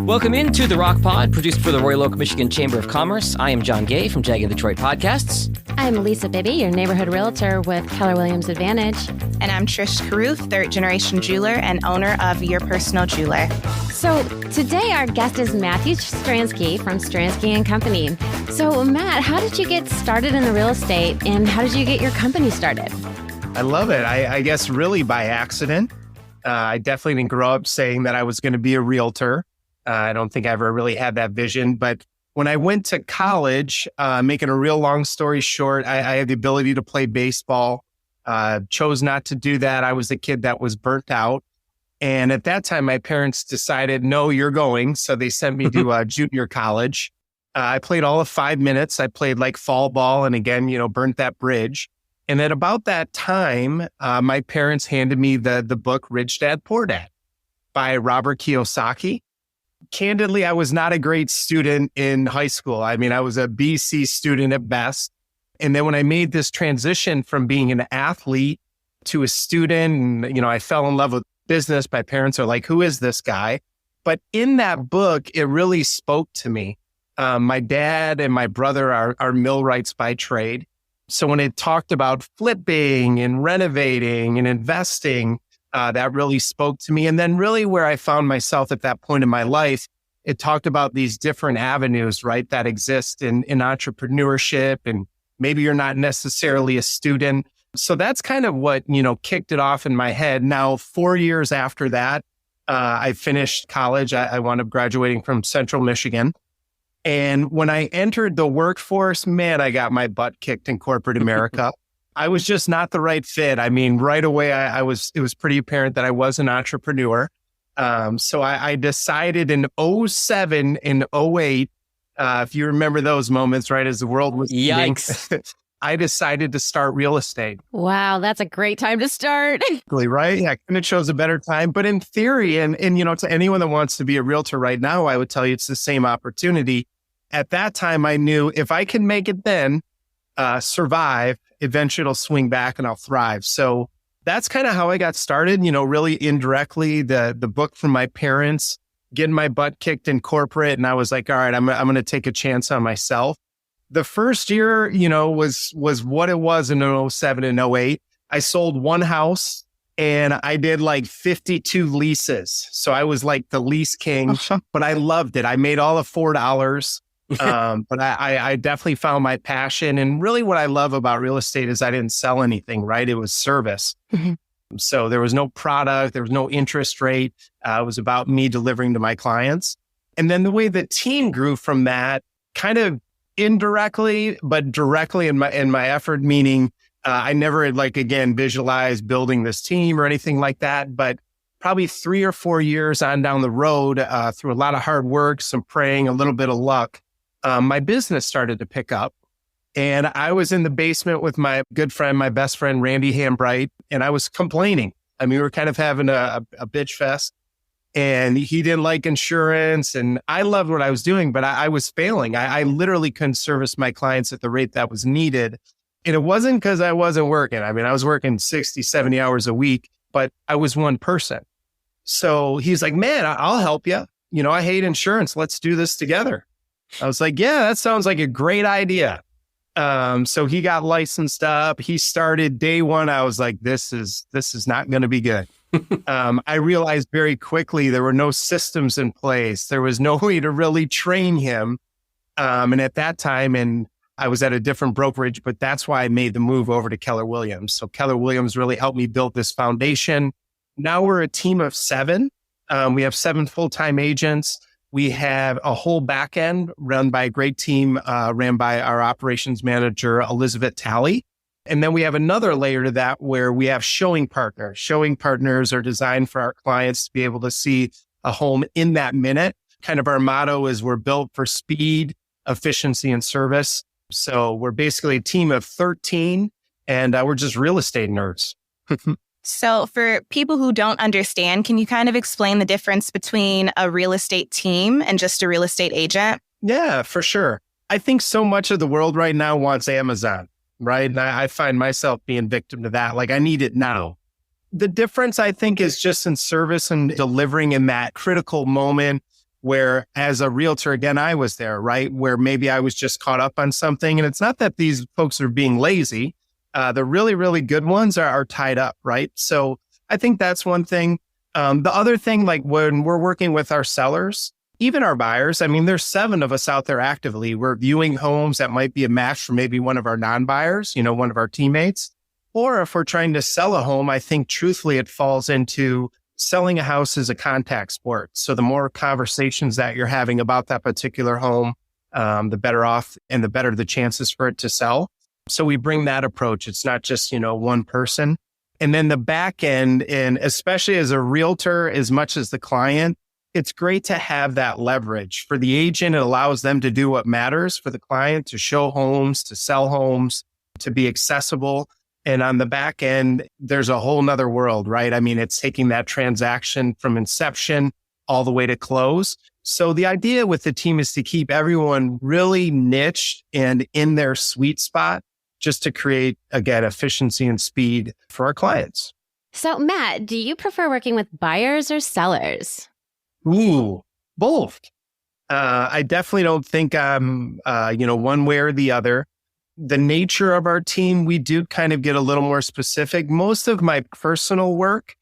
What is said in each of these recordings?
Welcome into the Rocc Pod, produced for the Royal Oak, Michigan Chamber of Commerce. I am John Gay from Jag and Detroit Podcasts. I'm Lisa Bibby, your neighborhood realtor with Keller Williams Advantage. And I'm Trish Caruth, third-generation jeweler and owner of Your Personal Jeweler. So today our guest is Matthew Stransky from Stransky & Company. So Matt, how did you get started in the real estate and how did you get your company started? I love it. I guess really by accident. I definitely didn't grow up saying that I was going to be a realtor. I don't think I ever really had that vision. But when I went to college, making a real long story short, I had the ability to play baseball. Chose not to do that. I was the kid that was burnt out. And at that time, my parents decided, no, you're going. So they sent me to junior college. I played all of 5 minutes. I played like fall ball and again, burnt that bridge. And at about that time, my parents handed me the book Rich Dad, Poor Dad by Robert Kiyosaki. Candidly, I was not a great student in high school. I mean, I was a BC student at best. And then when I made this transition from being an athlete to a student, and, I fell in love with business. My parents are like, who is this guy? But in that book, it really spoke to me. My dad and my brother are millwrights by trade. So when it talked about flipping and renovating and investing, that really spoke to me. And then really where I found myself at that point in my life, it talked about these different avenues, right, that exist in entrepreneurship. And maybe you're not necessarily a student. So that's kind of what, kicked it off in my head. Now, 4 years after that, I finished college. I wound up graduating from Central Michigan. And when I entered the workforce, man, I got my butt kicked in corporate America. I was just not the right fit. I mean, right away, it was pretty apparent that I was an entrepreneur. So I decided in 2007 and 2008, if you remember those moments, right, as the world was Yikes. I decided to start real estate. Wow, that's a great time to start. Right? Yeah, I couldn't have chose a better time. But in theory, and to anyone that wants to be a realtor right now, I would tell you it's the same opportunity. At that time, I knew if I can make it then, survive, eventually it'll swing back and I'll thrive. So that's kind of how I got started, really indirectly, the book from my parents, getting my butt kicked in corporate. And I was like, all right, I'm going to take a chance on myself. The first year, was what it was in 2007 and 2008. I sold one house and I did like 52 leases. So I was like the lease king, but I loved it. I made all of $4. But I definitely found my passion. And really what I love about real estate is I didn't sell anything, right? It was service. Mm-hmm. So there was no product, there was no interest rate. It was about me delivering to my clients. And then the way the team grew from that, kind of indirectly, but directly in my effort, meaning I never had visualized building this team or anything like that. But probably 3 or 4 years on down the road, through a lot of hard work, some praying, a little bit of luck, my business started to pick up. And I was in the basement with my good friend, my best friend, Randy Hambright, and I was complaining. I mean, we were kind of having a bitch fest. And he didn't like insurance. And I loved what I was doing, but I was failing. I literally couldn't service my clients at the rate that was needed. And it wasn't because I wasn't working. I mean, I was working 60, 70 hours a week, but I was one person. So he's like, man, I'll help you. I hate insurance. Let's do this together. I was like, yeah, that sounds like a great idea. So he got licensed up. He started day one. I was like, this is not going to be good. I realized very quickly there were no systems in place. There was no way to really train him. And at that time, and I was at a different brokerage, but that's why I made the move over to Keller Williams. So Keller Williams really helped me build this foundation. Now we're a team of 7. We have 7 full-time agents. We have a whole back end run by a great team, ran by our operations manager, Elizabeth Talley. And then we have another layer to that where we have showing partners. Showing partners are designed for our clients to be able to see a home in that minute. Kind of our motto is we're built for speed, efficiency, and service. So we're basically a team of 13 and we're just real estate nerds. So for people who don't understand, can you kind of explain the difference between a real estate team and just a real estate agent? Yeah, for sure. I think so much of the world right now wants Amazon, right? And I find myself being victim to that. Like I need it now. The difference, I think, is just in service and delivering in that critical moment where, as a realtor, again, I was there, right? Where maybe I was just caught up on something. And it's not that these folks are being lazy. The really, really good ones are tied up, right? So I think that's one thing. The other thing, like when we're working with our sellers, even our buyers, I mean, there's 7 of us out there actively. We're viewing homes that might be a match for maybe one of our non-buyers, one of our teammates. Or if we're trying to sell a home, I think truthfully, it falls into selling a house as a contact sport. So the more conversations that you're having about that particular home, the better off and the better the chances for it to sell. So we bring that approach. It's not just, one person. And then the back end, and especially as a realtor, as much as the client, it's great to have that leverage. For the agent, it allows them to do what matters. For the client, to show homes, to sell homes, to be accessible. And on the back end, there's a whole nother world, right? I mean, it's taking that transaction from inception all the way to close. So the idea with the team is to keep everyone really niched and in their sweet spot, just to create, again, efficiency and speed for our clients. So, Matt, do you prefer working with buyers or sellers? Ooh, both. I definitely don't think I'm, one way or the other. The nature of our team, we do kind of get a little more specific. Most of my personal work,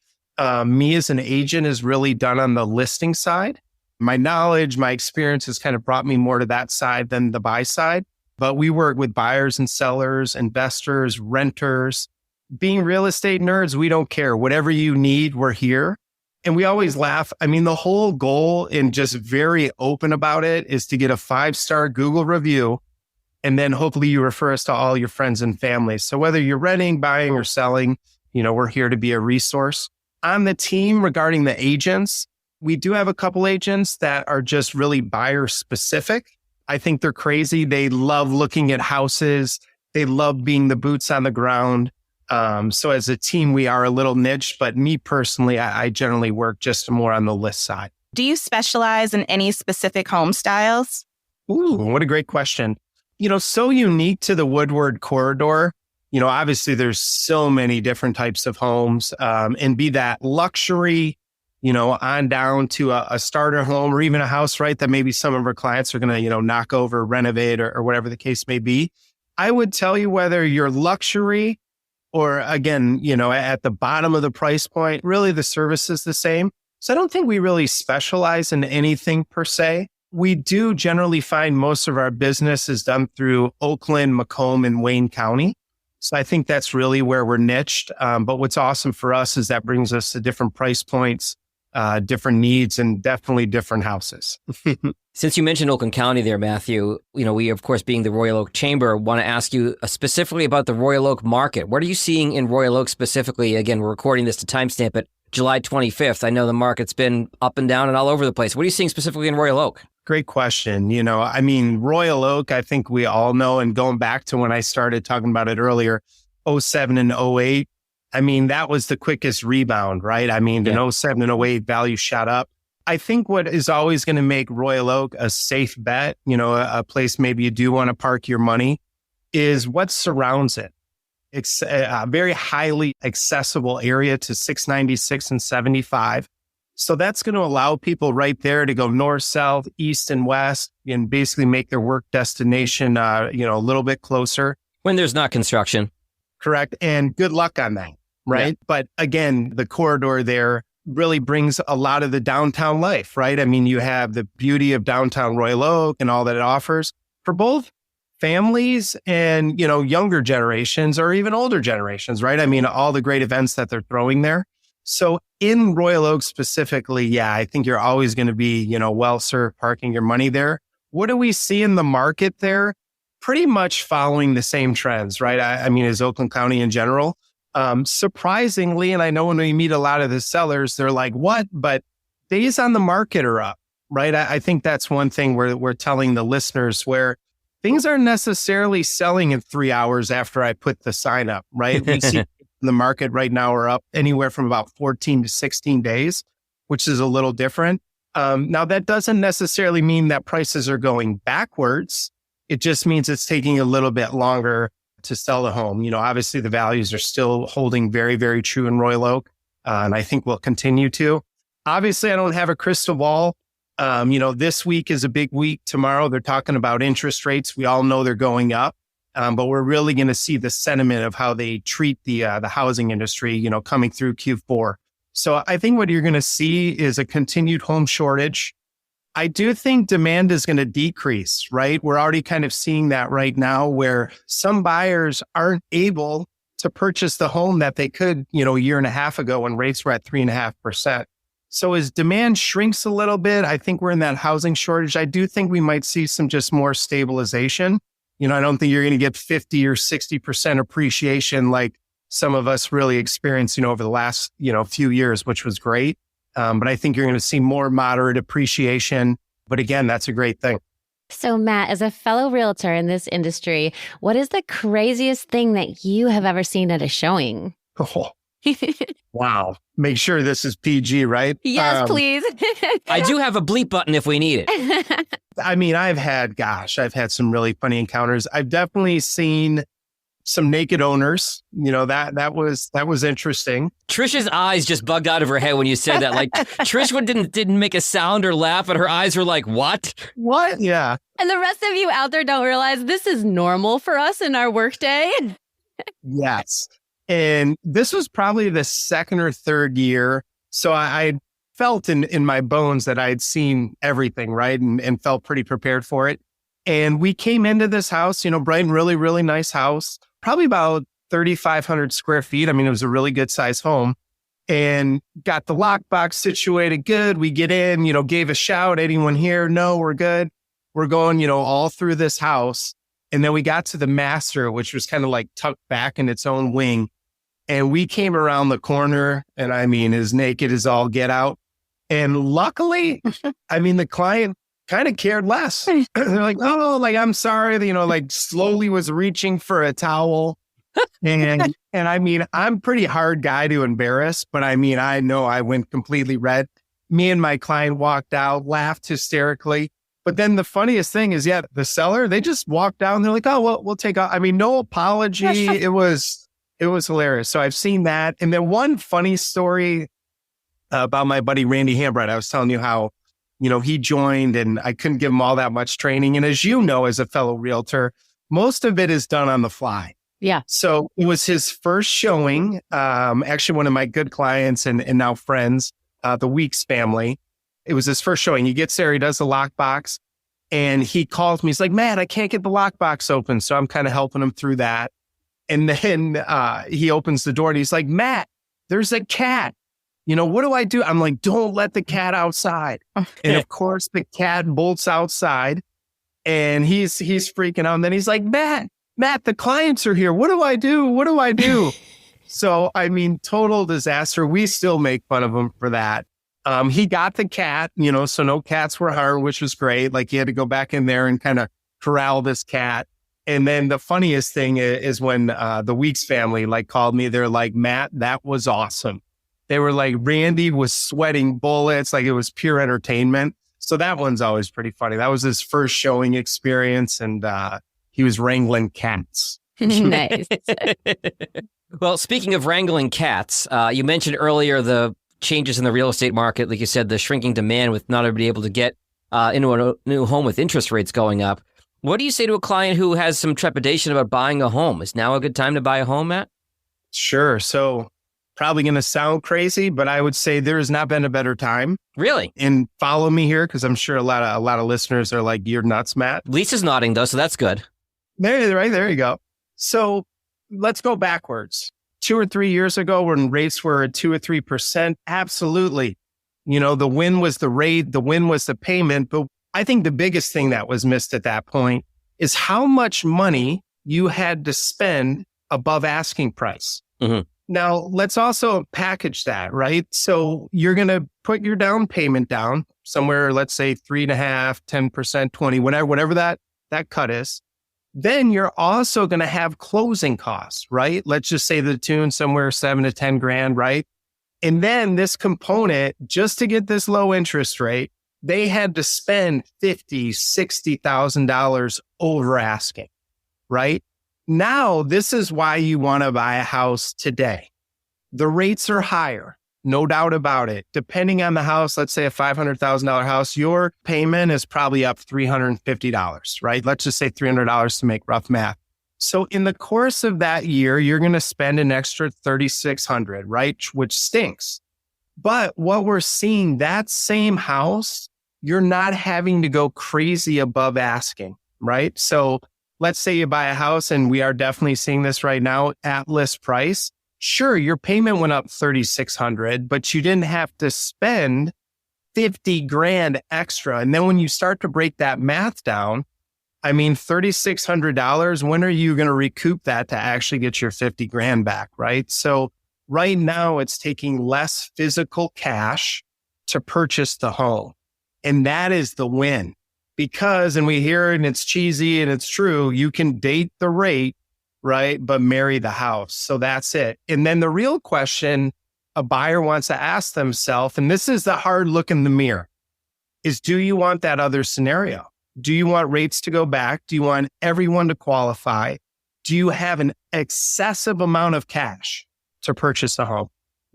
me as an agent, is really done on the listing side. My knowledge, my experience has kind of brought me more to that side than the buy side. But we work with buyers and sellers, investors, renters. Being real estate nerds, we don't care. Whatever you need, we're here. And we always laugh. I mean, the whole goal, and just very open about it, is to get a 5-star Google review. And then hopefully you refer us to all your friends and family. So whether you're renting, buying, or selling, we're here to be a resource. On the team, regarding the agents, we do have a couple agents that are just really buyer specific. I think they're crazy. They love looking at houses. They love being the boots on the ground. So as a team, we are a little niche, but me personally, I generally work just more on the list side. Do you specialize in any specific home styles? Ooh, what a great question. So unique to the Woodward corridor. Obviously there's so many different types of homes, and be that luxury, on down to a starter home, or even a house, right, that maybe some of our clients are going to, knock over, renovate, or whatever the case may be. I would tell you, whether you're luxury or, again, at the bottom of the price point, really the service is the same. So I don't think we really specialize in anything per se. We do generally find most of our business is done through Oakland, Macomb, and Wayne County. So I think that's really where we're niched. But what's awesome for us is that brings us to different price points, different needs, and definitely different houses. Since you mentioned Oakland County there, Matthew, we, of course, being the Royal Oak Chamber, want to ask you specifically about the Royal Oak market. What are you seeing in Royal Oak specifically? Again, we're recording this to timestamp it July 25th. I know the market's been up and down and all over the place. What are you seeing specifically in Royal Oak? Great question. Royal Oak, I think we all know, and going back to when I started talking about it earlier, 07 and 08, that was the quickest rebound, right? In 07 and 08, value shot up. I think what is always going to make Royal Oak a safe bet, a place maybe you do want to park your money, is what surrounds it. It's a very highly accessible area to 696 and 75. So that's going to allow people right there to go north, south, east, and west, and basically make their work destination, a little bit closer. When there's not construction. Correct. And good luck on that, right? Yeah. But again, the corridor there really brings a lot of the downtown life, right? You have the beauty of downtown Royal Oak and all that it offers for both families and, younger generations or even older generations, right? All the great events that they're throwing there. So in Royal Oak specifically, I think you're always going to be, well-served parking your money there. What do we see in the market there? Pretty much following the same trends, right? As Oakland County in general. Surprisingly, and I know when we meet a lot of the sellers, they're like, what? But days on the market are up, right? I think that's one thing we're telling the listeners, where things aren't necessarily selling in 3 hours after I put the sign up, right? We see the market right now are up anywhere from about 14 to 16 days, which is a little different. Now, that doesn't necessarily mean that prices are going backwards. It just means it's taking a little bit longer to sell the home. Obviously the values are still holding very, very true in Royal Oak. And I think we'll continue to. Obviously, I don't have a crystal ball. This week is a big week. Tomorrow, they're talking about interest rates. We all know they're going up. But we're really going to see the sentiment of how they treat the housing industry, coming through Q4. So I think what you're going to see is a continued home shortage. I do think demand is going to decrease, right? We're already kind of seeing that right now where some buyers aren't able to purchase the home that they could, a year and a half ago when rates were at 3.5%. So as demand shrinks a little bit, I think we're in that housing shortage. I do think we might see some just more stabilization. I don't think you're going to get 50 or 60% appreciation like some of us really experienced, over the last, few years, which was great. But I think you're going to see more moderate appreciation. But again, that's a great thing. So Matt, as a fellow realtor in this industry, what is the craziest thing that you have ever seen at a showing? Oh, wow. Make sure this is PG, right? Yes, please. I do have a bleep button if we need it. I mean, I've had some really funny encounters. I've definitely seen some naked owners. That was interesting. Trisha's eyes just bugged out of her head when you said that. Like Trish didn't make a sound or laugh, but her eyes were like, "What? What?" Yeah. And the rest of you out there don't realize this is normal for us in our workday. Yes. And this was probably the second or third year. So I felt in my bones that I had seen everything, right? And felt pretty prepared for it. And we came into this house, Brighton, really, really nice house, probably about 3,500 square feet. I mean, it was a really good size home and got the lockbox situated good. We get in, gave a shout. Anyone here? No, we're good. We're going, all through this house. And then we got to the master, which was kind of like tucked back in its own wing. And we came around the corner and I mean, as naked as all get out. And luckily, I mean, the client kind of cared less. They're like, "Oh, like, I'm sorry," slowly was reaching for a towel. And I mean, I'm pretty hard guy to embarrass, but I mean, I know I went completely red. Me and my client walked out, laughed hysterically. But then the funniest thing is, the seller, they just walked out and they're like, "Oh, well, we'll take off." I mean, no apology. It was hilarious. So I've seen that. And then one funny story about my buddy, Randy Hambright. I was telling you how, he joined and I couldn't give him all that much training. And as you know, as a fellow realtor, most of it is done on the fly. Yeah. So it was his first showing. Actually, one of my good clients and now friends, the Weeks family. It was his first showing. He gets there, he does the lockbox and he calls me. He's like, "Matt, I can't get the lockbox open." So I'm kind of helping him through that. And then he opens the door and he's like, "Matt, there's a cat. What do I do?" I'm like, "Don't let the cat outside." And of course, the cat bolts outside and he's freaking out. And then he's like, Matt, the clients are here. What do I do? What do I do?" So, I mean, total disaster. We still make fun of him for that. He got the cat, so no cats were harmed, which was great. Like he had to go back in there and kind of corral this cat. And then the funniest thing is when the Weeks family called me, they're like, "Matt, that was awesome." They were like, Randy was sweating bullets, like it was pure entertainment. So that one's always pretty funny. That was his first showing experience and he was wrangling cats. Nice. Well, speaking of wrangling cats, you mentioned earlier the changes in the real estate market. Like you said, the shrinking demand with not everybody able to get into a new home with interest rates going up. What do you say to a client who has some trepidation about buying a home? Is now a good time to buy a home, Matt? Sure. So probably going to sound crazy, but I would say there has not been a better time. Really? And follow me here because I'm sure a lot of listeners are like, "You're nuts, Matt." Lisa's nodding though, so that's good. There you go. So let's go backwards. 2 or 3 years ago when rates were at 2 or 3%, absolutely. The win was the rate, the win was the payment. But I think the biggest thing that was missed at that point is how much money you had to spend above asking price. Mm-hmm. Now, let's also package that, right? So you're going to put your down payment down somewhere, let's say 3.5%, 10%, 20, whatever that cut is. Then you're also going to have closing costs, right? Let's just say the tune somewhere 7 to 10 grand, right? And then this component, just to get this low interest rate, they had to spend $50,000, $60,000 over asking, right? Now, this is why you want to buy a house today. The rates are higher. No doubt about it. Depending on the house, let's say a $500,000 house, your payment is probably up $350, right? Let's just say $300 to make rough math. So in the course of that year, you're going to spend an extra $3,600, right? Which stinks. But what we're seeing, that same house, you're not having to go crazy above asking, right? So let's say you buy a house, and we are definitely seeing this right now at list price. Sure, your payment went up $3,600, but you didn't have to spend 50 grand extra. And then when you start to break that math down, I mean, $3,600, when are you going to recoup that to actually get your 50 grand back, right? So right now it's taking less physical cash to purchase the home. And that is the win because, and we hear it and it's cheesy and it's true, you can date the rate, right? But marry the house. So that's it. And then the real question a buyer wants to ask themselves, and this is the hard look in the mirror, is do you want that other scenario? Do you want rates to go back? Do you want everyone to qualify? Do you have an excessive amount of cash to purchase a home?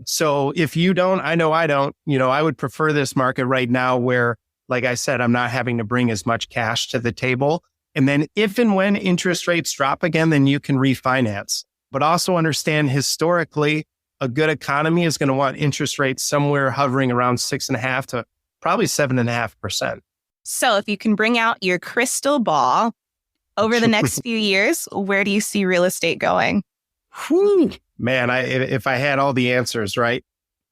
So if you don't, I know I don't, I would prefer this market right now where, like I said, I'm not having to bring as much cash to the table. And then if and when interest rates drop again, then you can refinance. But also understand historically, a good economy is going to want interest rates somewhere hovering around 6.5% to probably 7.5%. So if you can bring out your crystal ball over the next few years, where do you see real estate going? Man, if I had all the answers, right?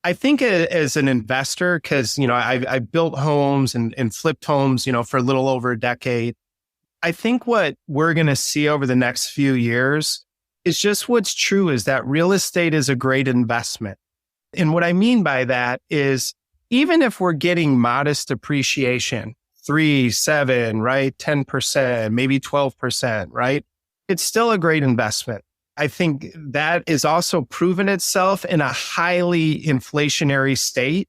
I think as an investor, because, I built homes and flipped homes, for a little over a decade. I think what we're going to see over the next few years is just what's true is that real estate is a great investment. And what I mean by that is even if we're getting modest appreciation, 3, 7, right? 10%, maybe 12%, right? It's still a great investment. I think that is also proven itself in a highly inflationary state,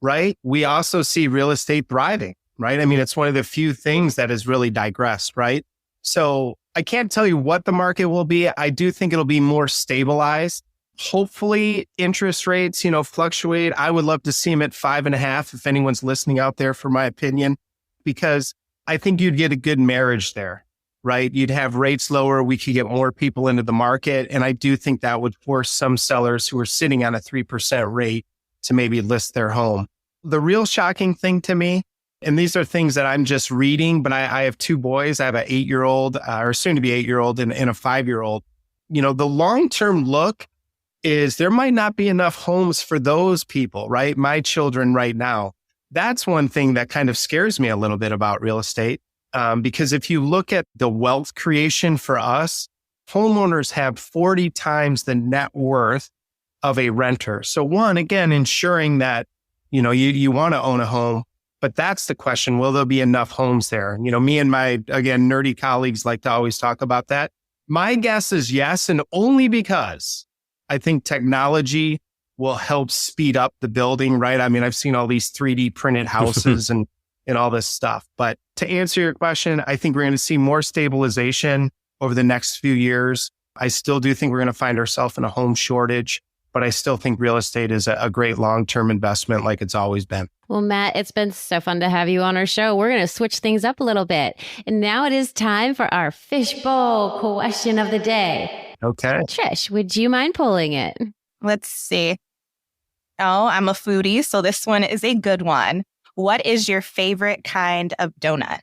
right? We also see real estate thriving, right? I mean, it's one of the few things that has really digressed, right? So I can't tell you what the market will be. I do think it'll be more stabilized. Hopefully interest rates, fluctuate. I would love to see them at 5.5 if anyone's listening out there for my opinion, because I think you'd get a good marriage there, right? You'd have rates lower. We could get more people into the market. And I do think that would force some sellers who are sitting on a 3% rate to maybe list their home. The real shocking thing to me, and these are things that I'm just reading, but I have 2 boys. I have an 8-year-old or soon to be 8-year-old and a 5-year-old. The long-term look is there might not be enough homes for those people, right? My children right now. That's one thing that kind of scares me a little bit about real estate. Because if you look at the wealth creation for us, homeowners have 40 times the net worth of a renter. So one, again, ensuring that, you want to own a home, but that's the question. Will there be enough homes there? Me and my, again, nerdy colleagues like to always talk about that. My guess is yes. And only because I think technology will help speed up the building, right? I mean, I've seen all these 3D printed houses and all this stuff. But to answer your question, I think we're going to see more stabilization over the next few years. I still do think we're going to find ourselves in a home shortage, but I still think real estate is a great long-term investment like it's always been. Well, Matt, it's been so fun to have you on our show. We're going to switch things up a little bit. And now it is time for our fishbowl question of the day. Okay. Trish, would you mind pulling it? Let's see. Oh, I'm a foodie, so this one is a good one. What is your favorite kind of donut?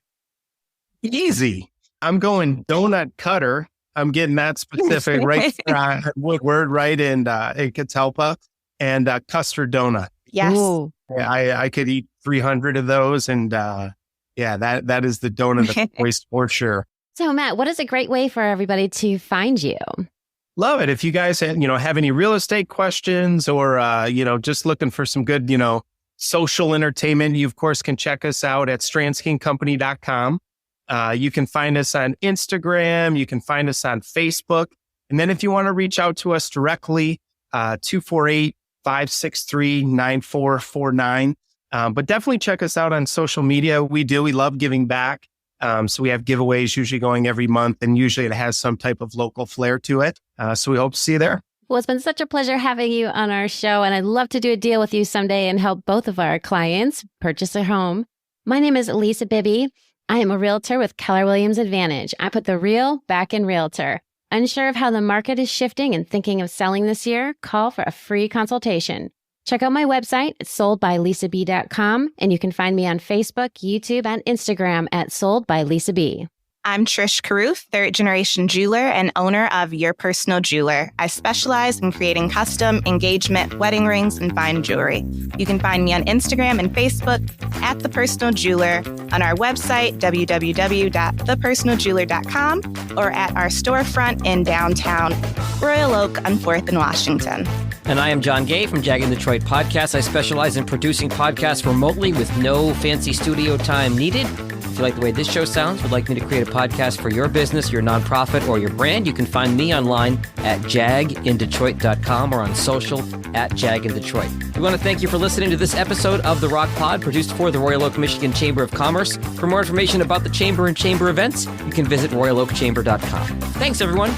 Easy. I'm going donut cutter. I'm getting that specific right there, Woodward, right? And in Catalpa and custard donut. Yes. Ooh. Yeah, I could eat 300 of those. And that is the donut of choice for sure. So Matt, what is a great way for everybody to find you? Love it. If you guys have any real estate questions or, just looking for some good, social entertainment, you of course can check us out at stranskyandcompany.com. You can find us on Instagram. You can find us on Facebook. And then if you want to reach out to us directly, 248-563-9449. But definitely check us out on social media. We love giving back. So we have giveaways usually going every month, and usually it has some type of local flair to it. So we hope to see you there. Well, it's been such a pleasure having you on our show, and I'd love to do a deal with you someday and help both of our clients purchase a home. My name is Lisa Bibby. I am a realtor with Keller Williams Advantage. I put the real back in realtor. Unsure of how the market is shifting and thinking of selling this year? Call for a free consultation. Check out my website at soldbylisab.com, and you can find me on Facebook, YouTube, and Instagram at soldbylysab. I'm Trish Caruth, third-generation jeweler and owner of Your Personal Jeweler. I specialize in creating custom engagement, wedding rings, and fine jewelry. You can find me on Instagram and Facebook at The Personal Jeweler, on our website, www.thepersonaljeweler.com, or at our storefront in downtown Royal Oak on 4th and Washington. And I am John Gay from Jag in Detroit Podcast. I specialize in producing podcasts remotely with no fancy studio time needed. If you like the way this show sounds, would like me to create a podcast for your business, your nonprofit, or your brand, you can find me online at jagindetroit.com or on social at jagindetroit. We want to thank you for listening to this episode of The Rocc Pod, produced for the Royal Oak, Michigan Chamber of Commerce. For more information about the Chamber and Chamber events, you can visit royaloakchamber.com. Thanks, everyone.